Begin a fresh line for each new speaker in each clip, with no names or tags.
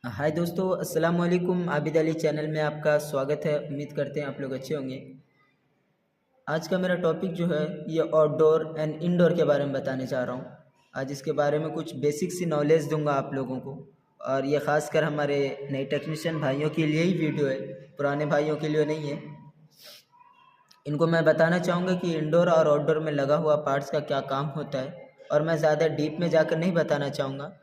हाय दोस्तों, अस्सलाम वालेकुम। आबिद अली चैनल में आपका स्वागत है। उम्मीद करते हैं आप लोग अच्छे होंगे। आज का मेरा टॉपिक जो है ये आउटडोर एंड इंडोर के बारे में बताने जा रहा हूँ। आज इसके बारे में कुछ बेसिक सी नॉलेज दूंगा आप लोगों को, और ये ख़ासकर हमारे नए टेक्नीशियन भाइयों के लिए ही वीडियो है, पुराने भाइयों के लिए नहीं है। इनको मैं बताना चाहूँगा कि इंडोर और आउटडोर में लगा हुआ पार्ट्स का क्या काम होता है। और मैं ज़्यादा डीप में जाकर नहीं बताना चाहूँगा,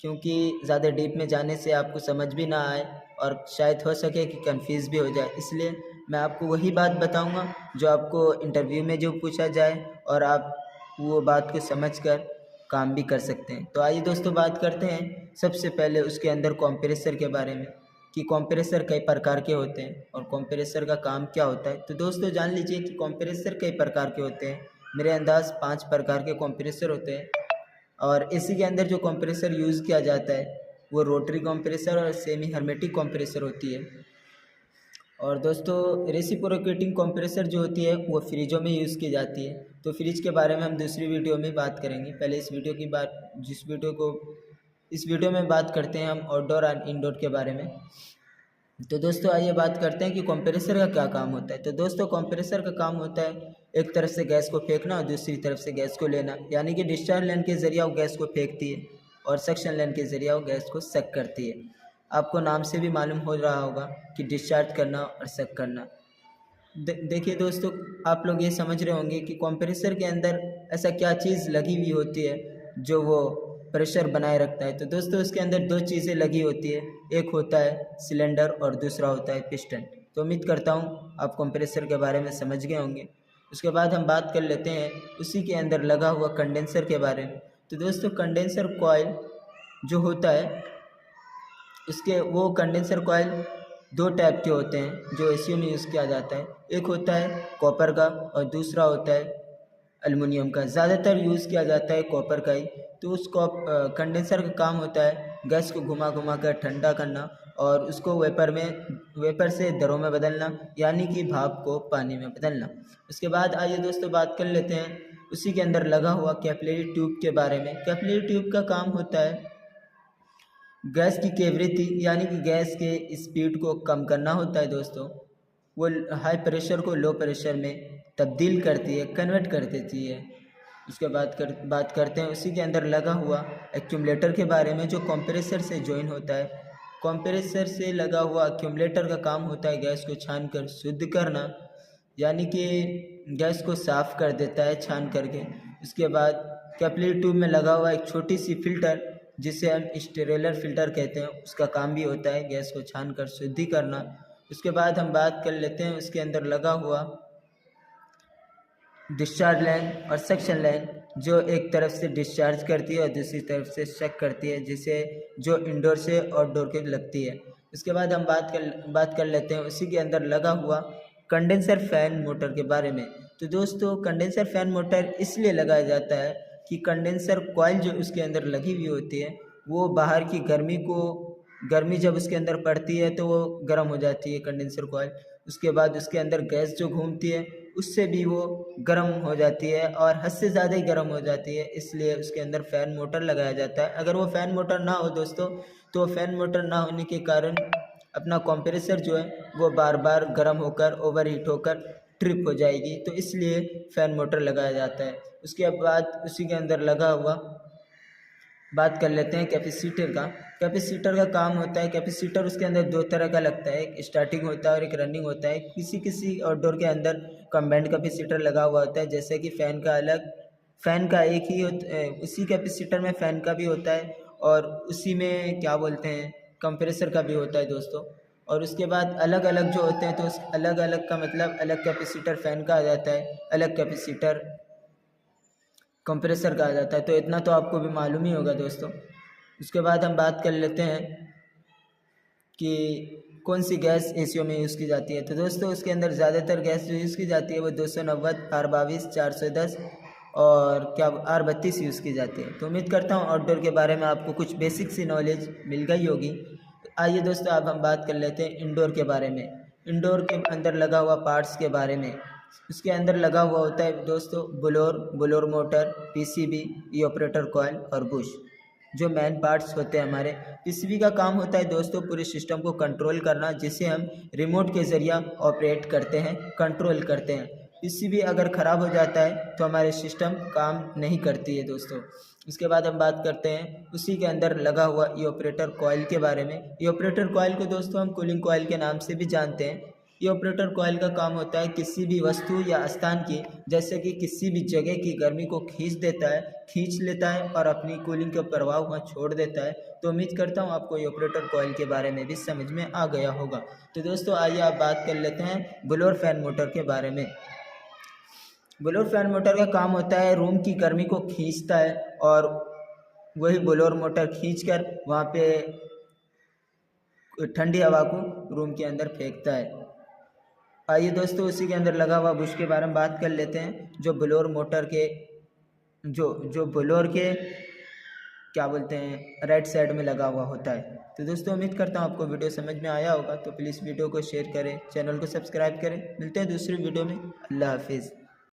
क्योंकि ज़्यादा डीप में जाने से आपको समझ भी ना आए और शायद हो सके कि कंफ्यूज भी हो जाए। इसलिए मैं आपको वही बात बताऊँगा जो आपको इंटरव्यू में जो पूछा जाए, और आप वो बात को समझकर काम भी कर सकते हैं। तो आइए दोस्तों, बात करते हैं सबसे पहले उसके अंदर कंप्रेसर के बारे में, कि कंप्रेसर कई प्रकार के होते हैं और कंप्रेसर का काम क्या होता है। तो दोस्तों जान लीजिए कि कंप्रेसर कई प्रकार के होते हैं। मेरे अंदाज़ 5 प्रकार के कंप्रेसर होते हैं, और इसी के अंदर जो कंप्रेसर यूज़ किया जाता है वो रोटरी कंप्रेसर और सेमी हर्मेटिक कंप्रेसर होती है। और दोस्तों रेसिप्रोकेटिंग कंप्रेसर जो होती है वो फ्रिजों में यूज़ की जाती है। तो फ्रिज के बारे में हम दूसरी वीडियो में बात करेंगे। पहले इस वीडियो में बात करते हैं हम आउटडोर एंड इंडोर के बारे में। तो दोस्तों आइए बात करते हैं कि कंप्रेसर का क्या काम होता है। तो दोस्तों कंप्रेसर का काम होता है एक तरफ से गैस को फेंकना और दूसरी तरफ से गैस को लेना, यानी कि डिस्चार्ज लाइन के जरिए वो गैस को फेंकती है और सक्शन लाइन के जरिए वो गैस को सक करती है। आपको नाम से भी मालूम हो रहा होगा कि डिस्चार्ज करना और सक करना। देखिए दोस्तों, आप लोग ये समझ रहे होंगे कि कंप्रेसर के अंदर ऐसा क्या चीज़ लगी हुई होती है जो वो प्रेशर बनाए रखता है। तो दोस्तों उसके अंदर दो चीज़ें लगी होती है, एक होता है सिलेंडर और दूसरा होता है पिस्टन। तो उम्मीद करता हूँ आप कंप्रेसर के बारे में समझ गए होंगे। उसके बाद हम बात कर लेते हैं उसी के अंदर लगा हुआ कंडेंसर के बारे में। तो दोस्तों कंडेंसर कॉइल जो होता है, उसके वो कंडेंसर कॉइल दो टाइप के होते हैं जो एसीओ में यूज़ किया जाता है। एक होता है कॉपर का और दूसरा होता है एल्युमिनियम का। ज़्यादातर यूज़ किया जाता है कॉपर का ही। तो उस कंडेंसर का काम होता है गैस को घुमा घुमा कर ठंडा करना और उसको वेपर से दरों में बदलना, यानी कि भाप को पानी में बदलना। उसके बाद आइए दोस्तों बात कर लेते हैं उसी के अंदर लगा हुआ कैपिलरी ट्यूब के बारे में। कैपिलरी ट्यूब का काम होता है गैस की कैविटी, यानी कि गैस के स्पीड को कम करना होता है दोस्तों। वो हाई प्रेशर को लो प्रेशर में तब्दील करती है, कन्वर्ट कर देती है। उसके बात करते हैं उसी के अंदर लगा हुआ एक्यूमुलेटर के बारे में, जो कंप्रेसर से जॉइन होता है। कंप्रेसर से लगा हुआ एक्यूमुलेटर का काम होता है गैस को छान कर शुद्ध करना, यानी कि गैस को साफ़ कर देता है छान करके। उसके बाद कैपिलरी ट्यूब में लगा हुआ एक छोटी सी फिल्टर जिसे हम स्टेरिलर फिल्टर कहते हैं, उसका काम भी होता है गैस को छान कर शुद्धि करना। उसके बाद हम बात कर लेते हैं उसके अंदर लगा हुआ डिस्चार्ज लाइन और सक्शन लाइन, जो एक तरफ से डिस्चार्ज करती है और दूसरी तरफ से सक करती है, जिसे जो इंडोर से आउटडोर के लगती है। उसके बाद हम बात कर लेते हैं उसी के अंदर लगा हुआ कंडेंसर फैन मोटर के बारे में। तो दोस्तों कंडेंसर फैन मोटर इसलिए लगाया जाता है कि कंडेंसर कॉइल जो उसके अंदर लगी हुई होती है वो बाहर की गर्मी जब उसके अंदर पड़ती है तो वो गर्म हो जाती है कंडेंसर कॉइल। उसके बाद उसके अंदर गैस जो घूमती है उससे भी वो गर्म हो जाती है और हद से ज़्यादा ही गर्म हो जाती है, इसलिए उसके अंदर फ़ैन मोटर लगाया जाता है। अगर वो फ़ैन मोटर ना हो दोस्तों, तो फ़ैन मोटर ना होने के कारण अपना कंप्रेसर जो है वो बार बार गर्म होकर ओवर हीट होकर ट्रिप हो जाएगी, तो इसलिए फ़ैन मोटर लगाया जाता है। उसके बाद उसी के अंदर लगा हुआ बात कर लेते हैं कैपेसिटर का। कैपेसिटर का काम होता है, कैपेसिटर उसके अंदर दो तरह का लगता है, एक स्टार्टिंग होता है और एक रनिंग होता है। किसी किसी आउटडोर के अंदर कंबाइंड कैपेसिटर लगा हुआ होता है, जैसे कि फ़ैन का एक ही उसी कैपेसिटर में फ़ैन का भी होता है और उसी में क्या बोलते हैं कंप्रेसर का भी होता है दोस्तों। और उसके बाद अलग अलग जो होते हैं, तो उस अलग अलग का मतलब अलग कैपेसिटर फ़ैन का आ जाता है, अलग कैपेसिटर कंप्रेसर कहा जाता है। तो इतना तो आपको भी मालूम ही होगा दोस्तों। उसके बाद हम बात कर लेते हैं कि कौन सी गैस एसीओ में यूज़ की जाती है। तो दोस्तों उसके अंदर ज़्यादातर गैस जो यूज़ की जाती है वो 290, R22, 410 और क्या R32 यूज़ की जाती है। तो उम्मीद करता हूँ आउटडोर के बारे में आपको कुछ बेसिक सी नॉलेज मिल गई होगी। आइए दोस्तों अब हम बात कर लेते हैं इंडोर के बारे में, इंडोर के अंदर लगा हुआ पार्ट्स के बारे में। उसके अंदर लगा हुआ होता है दोस्तों ब्लोर मोटर, पीसीबी, ई ऑपरेटर कॉइल और बुश। जो मेन पार्ट्स होते हैं हमारे। पीसीबी का काम होता है दोस्तों पूरे सिस्टम को कंट्रोल करना, जिसे हम रिमोट के ज़रिए ऑपरेट करते हैं, कंट्रोल करते हैं। पीसीबी अगर ख़राब हो जाता है तो हमारे सिस्टम काम नहीं करती है दोस्तों। उसके बाद हम बात करते हैं उसी के अंदर लगा हुआ ये ऑपरेटर कॉइल के बारे में। ये ऑपरेटर कॉइल को दोस्तों हम कूलिंग कॉइल के नाम से भी जानते हैं। ये ऑपरेटर कॉइल का काम होता है किसी भी वस्तु या स्थान की, जैसे कि किसी भी जगह की गर्मी को खींच लेता है और अपनी कूलिंग का प्रभाव वहाँ छोड़ देता है। तो उम्मीद करता हूँ आपको ये ऑपरेटर कॉइल के बारे में भी समझ में आ गया होगा। तो दोस्तों आइए आप बात कर लेते हैं ब्लोअर फैन मोटर के बारे में। ब्लोअर फैन मोटर का काम होता है रूम की गर्मी को खींचता है और वही ब्लोअर मोटर खींचकर वहाँ पे ठंडी हवा को रूम के अंदर फेंकता है। आइए दोस्तों उसी के अंदर लगा हुआ बुश के बारे में बात कर लेते हैं, जो ब्लोअर मोटर के जो ब्लोअर के क्या बोलते हैं राइट साइड में लगा हुआ होता है। तो दोस्तों उम्मीद करता हूँ आपको वीडियो समझ में आया होगा। तो प्लीज़ वीडियो को शेयर करें, चैनल को सब्सक्राइब करें। मिलते हैं दूसरी वीडियो में। अल्लाह हाफिज़।